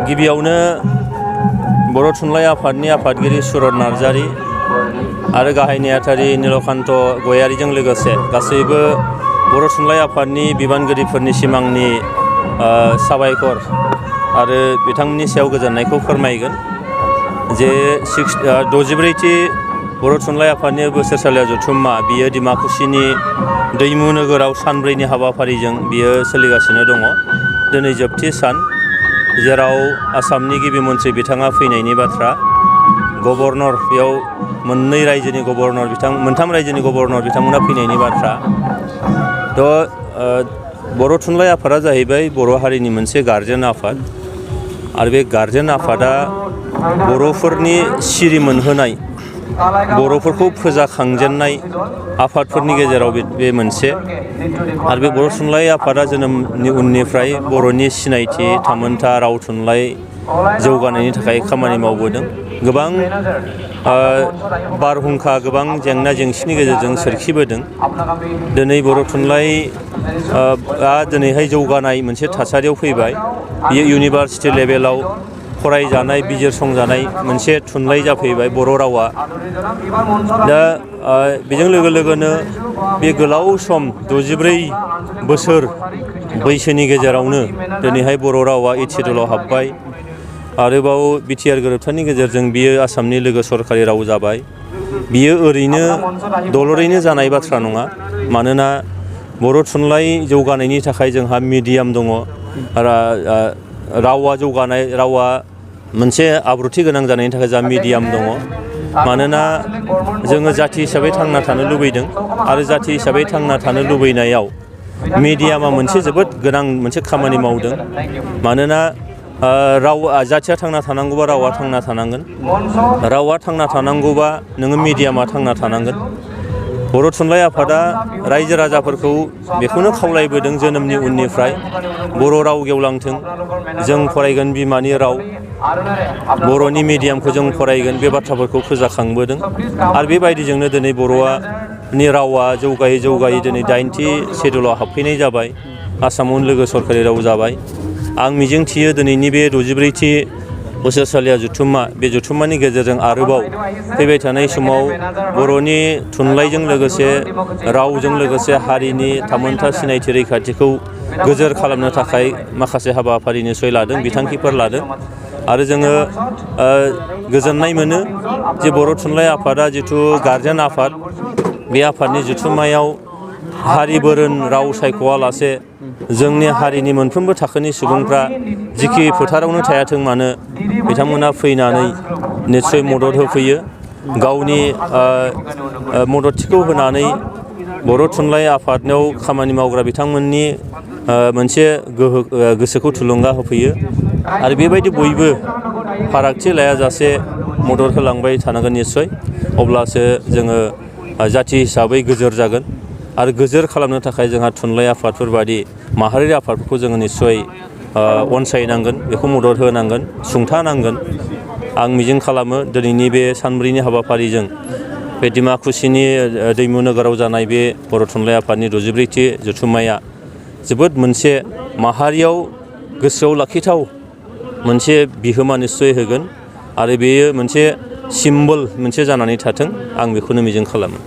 गिबियावनो बर' थुनलाइ आफादनि आफादगिरि सुरत नार्जारि आरो गाहाय नेहाथारि नीलकान्त गयारिजों लोगोसे गासैबो बर' थुनलाइ आफादनि बिबानगिरिफोरनि सिमांनि साबायखर आरो बिथांमोननि सायाव गोजोननायखौ फोरमायगोन जे 64थि बर' थुनलाइ आफादनि बोसोरसालिया जथुम्मा बियो डिमाकुसिनि दैमु नोगोराव सानब्रैनि हाबाफारिजों बियो सोलिगासिनो दङ। दिनै जोबथि सान, जेराव आसामनि गिबि मन्थ्रि बिथाङा फैनायनि बाथ्रा, गभर्नर बेयाव मोननै रायजोनि गभर्नर मोनथाम रायजोनि गभर्नर बिथांमोना फैनायनि बाथ्रा। बर' थुनलाइ आफादा जाहैबाय बर' हारिनि मोनसे गार्जेन आफाद आरो बे गार्जेन आफादा बर'फोरनि सिरि मोनहोनाय, बर'फोरखौ फोजाखांजेननाय आफादफोरनि गेजेराव बे मोनसे। आरो बे बर' थुनलाइ आफादा जोनोमनि उननिफ्राय बर'नि सिनायथि, थामोनथा, राव थुनलाइ जौगानायनि थाखाय खामानि मावबोदों। गोबां बारहुंखा, गोबां जेंना जेंसिनि गेजेरजों सोरखिबोदों। दिनै बर' थुनलाइआ दिनैहाय जौगानाय मोनसे थासारियाव फैबाय। बियो इउनिभार्सिटि लेभेलाव फरायजानाय, बिजिरसंजानाय मोनसे थुनलाइ जाफैबाय बर' रावा। दा बेजों लोगोनो बे गोलाव सम 64 बोसोर बैसोनि गेजेरावनो दिनैहाय बर' रावा 8th सिडुलाव हाबबाय। आरोबाव बिटिआर गोरोबथानि गेजेरजों बियो आसामनि लोगो सरकारि राव जाबाय। बियो ओरैनो दलरैनो जानाय बाथ्रा नङा, मानोना बर' थुनलाइ जौगानायनि थाखाय जोंहा मिडियाम दङ। रावा जौगानाय, रावा मोनसे आब्रुथि गोनां जानायनि थाखाय जोंहा मिडियाम दङ। मानोना जोङो जाथि हिसाबै थांना थानो लुबैदों आरो जाथि हिसाबै थांना थानो लुबैनायाव मिडियामा मोनसे जोबोद गोनां मोनसे खामानि मावदों। मानोना जाथिया थांना थानांगौबा रावा थांना थानांगोन, रावा थांना थानांगौबा नोङो मिडियामा थांना थानांगोन। बर' थुनलाइ आफादा रायजो राजाफोरखौ बेखौनो खावलायबोदों जोनोमनि उननिफ्राय, बर' राव गेवलांथों, जों फरायगोन बिमानि राव, बर'नि मिडियामखौ जों फरायगोन, बे बाथ्राफोरखौ फोजाखांबोदों। आरो बेबायदिजोंनो दिनै बर'नि रावा जौगायै दिनै 9th सिडुलाव हाबफैनाय जाबाय, आसामावनो लोगो सरकारि राव जाबाय। आं मिजिंथियो दिनैनि बे 64थि बोसोरसालिया जथुम्मा, बे जथुम्मानि गेजेरजों आरोबाव फैबाय थानाय समाव बर'नि थुनलाइजों लोगोसे, रावजों लोगोसे हारिनि थामोनथा सिनायथि रैखाथिखौ गोजोर खालामनो थाखाय माखासे हाबाफारि निस्सय लादों, बिथांखिफोर लादों। आरो जोङो गोजोननाय मोनो जे बर' थुनलाइ आफादा जिथु गार्जेन आफाद, बे आफादनि जथुम्मायाव हारि बोरोन राव सायख'वालासे जोंनि हारिनि मोनफ्रोमबो थाखोनि सुबुंफ्रा जिखि फोथारावनो थायाथों मानो बिथांमोना फैनानै निस्सय मदद होफैयो। गावनि मददथिखौ होनानै बर' थुनलाइ आफादनाव खामानि मावग्रा बिथांमोननि मोनसे गोसोखौ थुलुंगा होफैयो। आरो बेबायदि बयबो फारागथि लायाजासे मदद होलांबाय थानांगोन निस्सय, अब्लासो जोङो जाथि हिसाबै गोजोर जागोन। आरो गोजोर खालामनो थाखाय जोंहा थुनलाइ आफादफोर बादि माहारियारि आफादफोरखौ जोङो निस्सय अनसायनांगोन, बेखौ मदद होनांगोन, सुंथानांगोन। आं मिजिं खालामो दिनैनि बे सानब्रैनि हाबाफारिजों बे डिमाकुसिनि दैमु नोगोराव जानाय बे बर' थुनलाइ आफादनि 64थि जथुम्माया जोबोद मोनसे माहारियाव गोसोआव लाखिथाव मोनसे बिहोमा निस्सय होगोन। आरो बेयो मोनसे सिम्बल मोनसे जानानै थाथों, आं बेखौनो मिजिं खालामो।